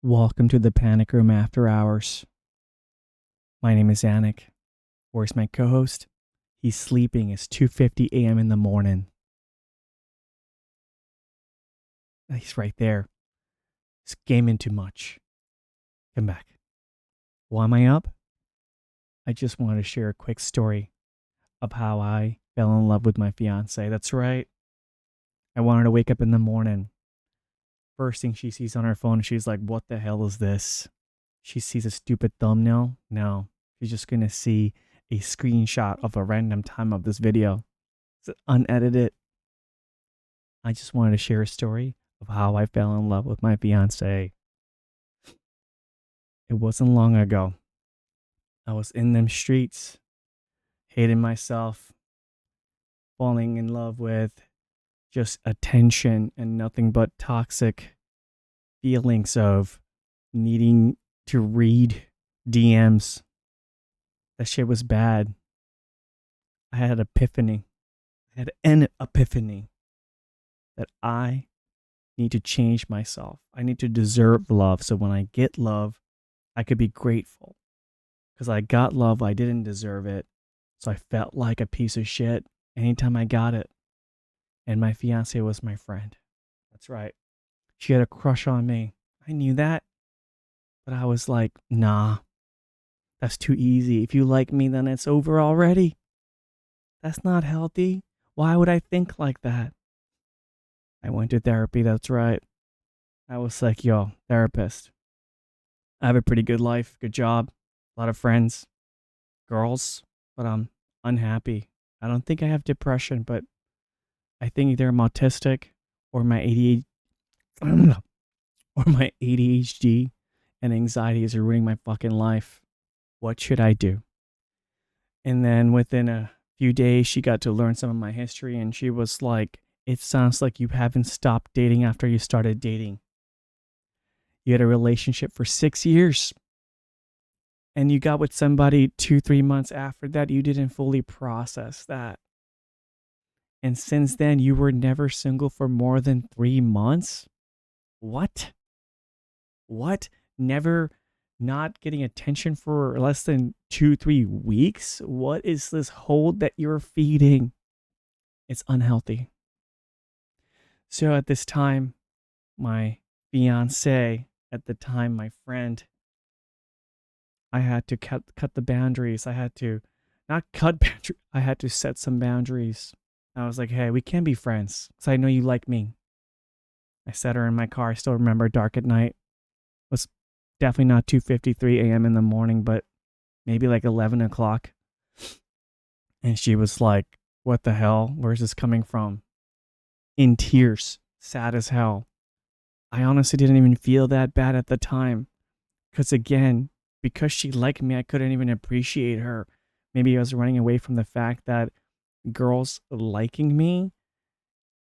Welcome to the Panic Room After Hours. My name is Anik. Where's my co-host? He's sleeping. It's 2:50 a.m. in the morning. He's right there. He's gaming too much. Come back. Why am I up? I just wanted to share a quick story of how I fell in love with my fiancé. That's right. I wanted to wake up in the morning. First thing she sees on her phone, she's like, what the hell is this? She sees a stupid thumbnail. No, she's just going to see a screenshot of a random time of this video. It's unedited. I just wanted to share a story of how I fell in love with my fiance. It wasn't long ago. I was in them streets, hating myself, falling in love with just attention and nothing but toxic feelings of needing to read DMs. That shit was bad. I had an epiphany. I had an epiphany that I need to change myself. I need to deserve love. So when I get love, I could be grateful. Because I got love, I didn't deserve it. So I felt like a piece of shit anytime I got it. And my fiance was my friend. That's right. She had a crush on me. I knew that. But I was like, nah, that's too easy. If you like me, then it's over already. That's not healthy. Why would I think like that? I went to therapy. That's right. I was like, yo, therapist. I have a pretty good life, good job, a lot of friends, girls, but I'm unhappy. I don't think I have depression, but I think either I'm autistic or my ADHD or my ADHD and anxiety is ruining my fucking life. What should I do? And then within a few days, she got to learn some of my history, and she was like, it sounds like you haven't stopped dating after you started dating. You had a relationship for 6 years, and you got with somebody 2-3 months after that. You didn't fully process that. And since then, you were never single for more than 3 months? What? What? Never not getting attention for less than 2-3 weeks? What is this hold that you're feeding? It's unhealthy. So at this time, my fiance, at the time, my friend, I had to cut the boundaries. I had to not cut boundaries. I had to set some boundaries. I was like, hey, we can't be friends because I know you like me. I set her in my car. I still remember dark at night. It was definitely not 2:53 a.m. in the morning, but maybe like 11 o'clock. And she was like, what the hell? Where's this coming from? In tears, sad as hell. I honestly didn't even feel that bad at the time. Because again, because she liked me, I couldn't even appreciate her. Maybe I was running away from the fact that girls liking me,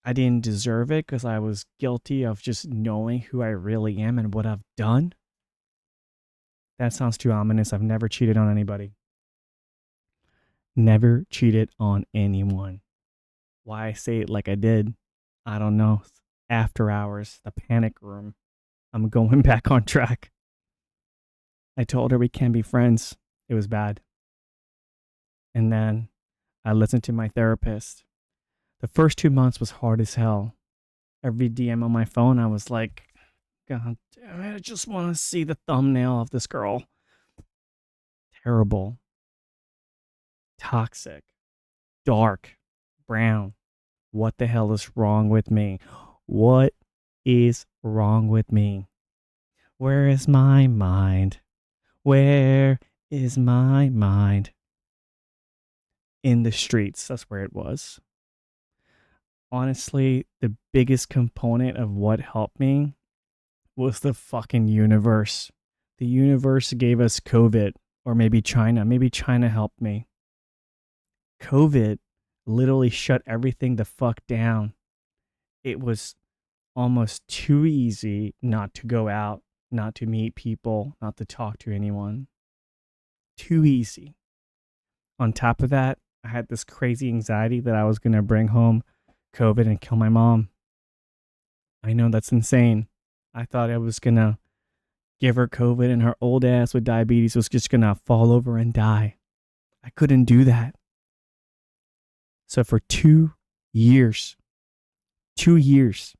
I didn't deserve it because I was guilty of just knowing who I really am and what I've done. That sounds too ominous. I've never cheated on anybody. Never cheated on anyone. Why I say it like I did, I don't know. After hours, the panic room. I'm going back on track. I told her we can't be friends. It was bad. And then I listened to my therapist. The first 2 months was hard as hell. Every DM on my phone, I was like, God damn it, I just want to see the thumbnail of this girl. Terrible. Toxic. Dark. Brown. What the hell is wrong with me? What is wrong with me? Where is my mind? Where is my mind? In the streets. That's where it was. Honestly, the biggest component of what helped me was the fucking universe. The universe gave us COVID, or maybe China. Maybe China helped me. COVID literally shut everything the fuck down. It was almost too easy not to go out, not to meet people, not to talk to anyone. Too easy. On top of that, I had this crazy anxiety that I was going to bring home COVID and kill my mom. I know that's insane. I thought I was going to give her COVID and her old ass with diabetes was just gonna fall over and die. I couldn't do that. So for 2 years, 2 years,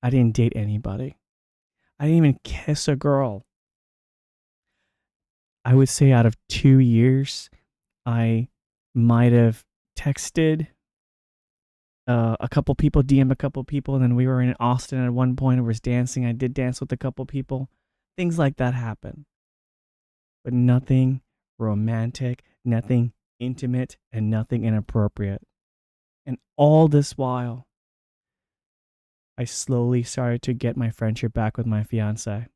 I didn't date anybody. I didn't even kiss a girl. I would say out of 2 years, I might have texted a couple people, DM a couple people, and then we were in Austin at one point and was dancing. I did dance with a couple people. Things like that happen, but nothing romantic, nothing intimate, and nothing inappropriate. And all this while, I slowly started to get my friendship back with my fiance.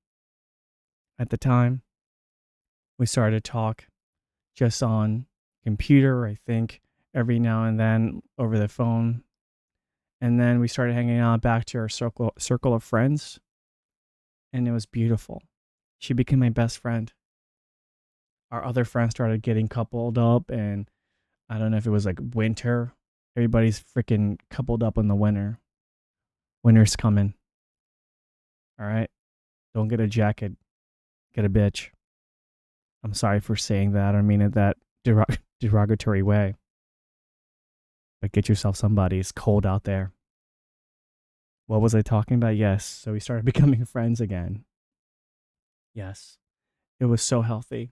At the time, we started to talk just on computer, I think, every now and then over the phone. And then we started hanging out back to our circle of friends, and it was beautiful. She became my best friend. Our other friends started getting coupled up, and I don't know if it was like winter. Everybody's freaking coupled up in the winter. Winter's coming. All right? Don't get a jacket, get a bitch. I'm sorry for saying that. I don't mean it that derogatory way. But get yourself somebody. It's cold out there. What was I talking about? Yes. So we started becoming friends again. Yes. It was so healthy.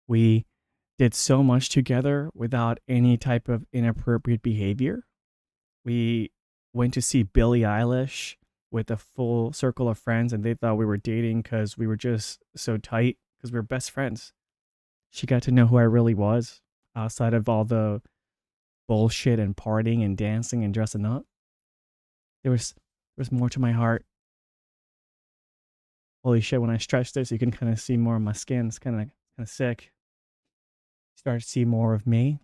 We did so much together without any type of inappropriate behavior. We went to see Billie Eilish with a full circle of friends, and they thought we were dating because we were just so tight because we were best friends. She got to know who I really was outside of all the bullshit and partying and dancing and dressing up. There was more to my heart. Holy shit, when I stretch this, you can kind of see more of my skin. It's kind of sick. You started to see more of me,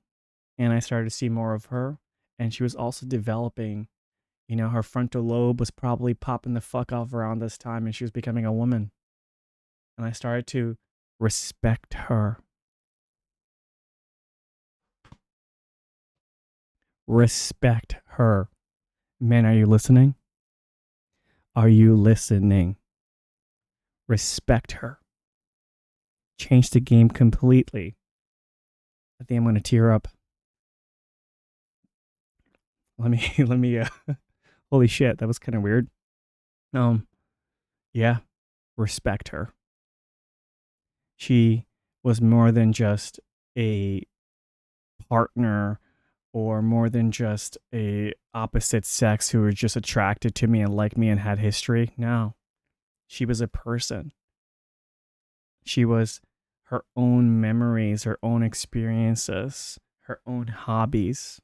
and I started to see more of her. And she was also developing, her frontal lobe was probably popping the fuck off around this time, and she was becoming a woman. And I started to respect her. Respect her. Man, are you listening? Are you listening? Respect her. Change the game completely. I think I'm going to tear up. Let me, holy shit, that was kind of weird. Yeah, respect her. She was more than just a partner or more than just a opposite sex who was just attracted to me and liked me and had history. No, she was a person. She was her own memories, her own experiences, her own hobbies.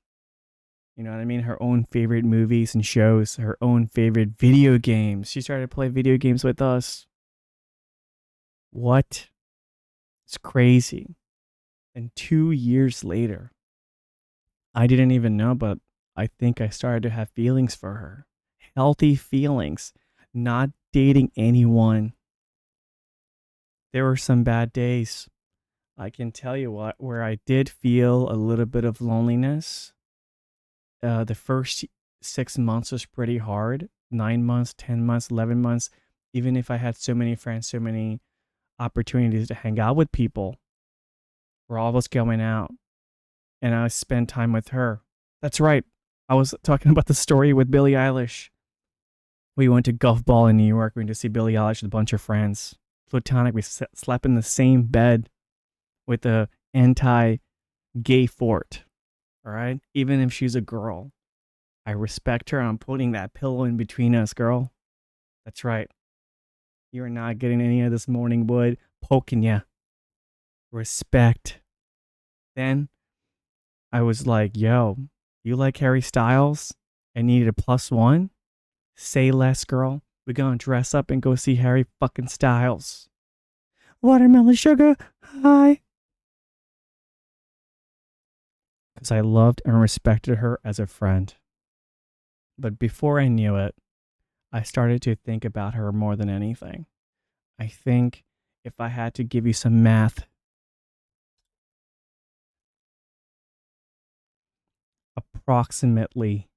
You know what I mean? Her own favorite movies and shows, her own favorite video games. She started to play video games with us. What? It's crazy. And 2 years later, I didn't even know, but I think I started to have feelings for her. Healthy feelings. Not dating anyone. There were some bad days. I can tell you what, where I did feel a little bit of loneliness. The first 6 months was pretty hard. 9 months, 10 months, 11 months. Even if I had so many friends, so many opportunities to hang out with people, we're always going out. And I spent time with her. That's right. I was talking about the story with Billie Eilish. We went to Golf Ball in New York. We went to see Billie Eilish with a bunch of friends. Platonic. We slept in the same bed with a anti-gay fort. All right? Even if she's a girl. I respect her. I'm putting that pillow in between us, girl. That's right. You're not getting any of this morning wood poking ya. Respect. Then I was like, yo, you like Harry Styles? I needed a plus one? Say less, girl. We're gonna dress up and go see Harry fucking Styles. Watermelon sugar high. Because I loved and respected her as a friend. But before I knew it, I started to think about her more than anything. I think if I had to give you some math, approximately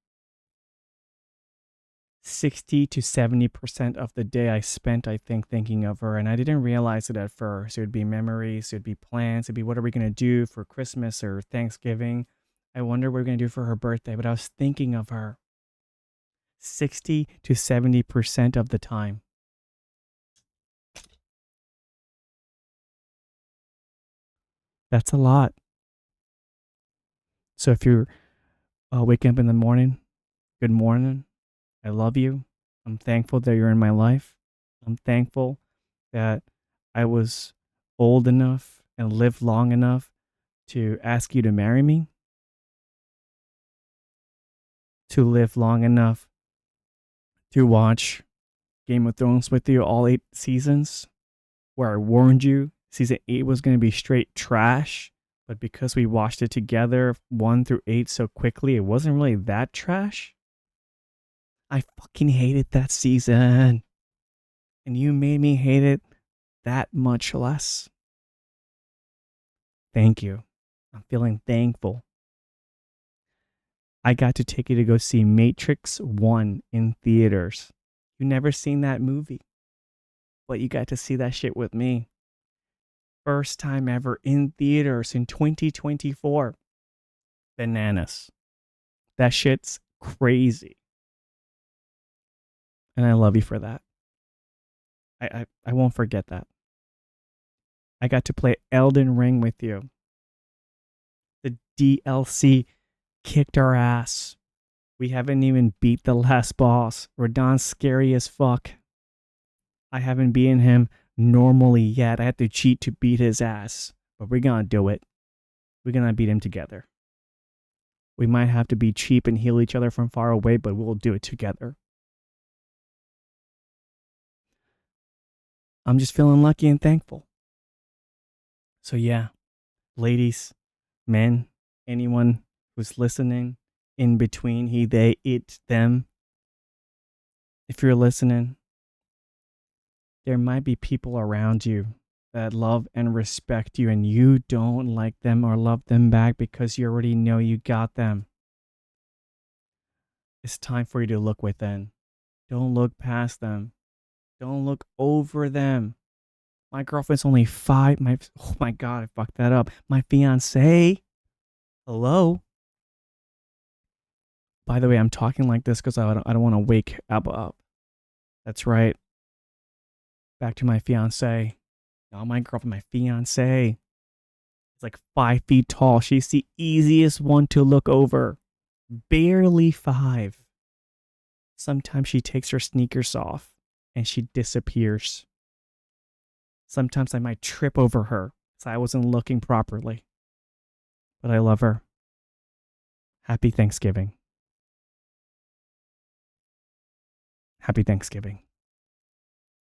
60 to 70% of the day I spent, I think, thinking of her. And I didn't realize it at first. It would be memories, it would be plans, it'd be what are we going to do for Christmas or Thanksgiving. I wonder what we're going to do for her birthday. But I was thinking of her 60 to 70% of the time. That's a lot. So if you're waking up in the morning, good morning. I love you. I'm thankful that you're in my life. I'm thankful that I was old enough and lived long enough to ask you to marry me, to live long enough to watch Game of Thrones with you all 8 seasons, where I warned you season 8 was going to be straight trash. But because we watched it together, 1 through 8, so quickly, it wasn't really that trash. I fucking hated that season. And you made me hate it that much less. Thank you. I'm feeling thankful. I got to take you to go see Matrix 1 in theaters. You never seen that movie, but you got to see that shit with me. First time ever in theaters in 2024. Bananas. That shit's crazy. And I love you for that. I won't forget that. I got to play Elden Ring with you. The DLC kicked our ass. We haven't even beat the last boss. Radon's scary as fuck. I haven't beaten him normally yet. I had to cheat to beat his ass. But we're gonna do it. We're gonna beat him together. We might have to be cheap and heal each other from far away, but we'll do it together. I'm just feeling lucky and thankful. So yeah, ladies, men, anyone who's listening, in between, he, they, it, them, if you're listening, there might be people around you that love and respect you and you don't like them or love them back because you already know you got them. It's time for you to look within. Don't look past them. Don't look over them. My girlfriend's only 5. Oh my God, I fucked that up. My fiancé. Hello? By the way, I'm talking like this because I don't want to wake up. That's right. Back to my fiancé. Not my girlfriend, my fiancé. It's like 5 feet tall. She's the easiest one to look over. Barely 5. Sometimes she takes her sneakers off and she disappears. Sometimes I might trip over her because I wasn't looking properly. But I love her. Happy Thanksgiving. Happy Thanksgiving.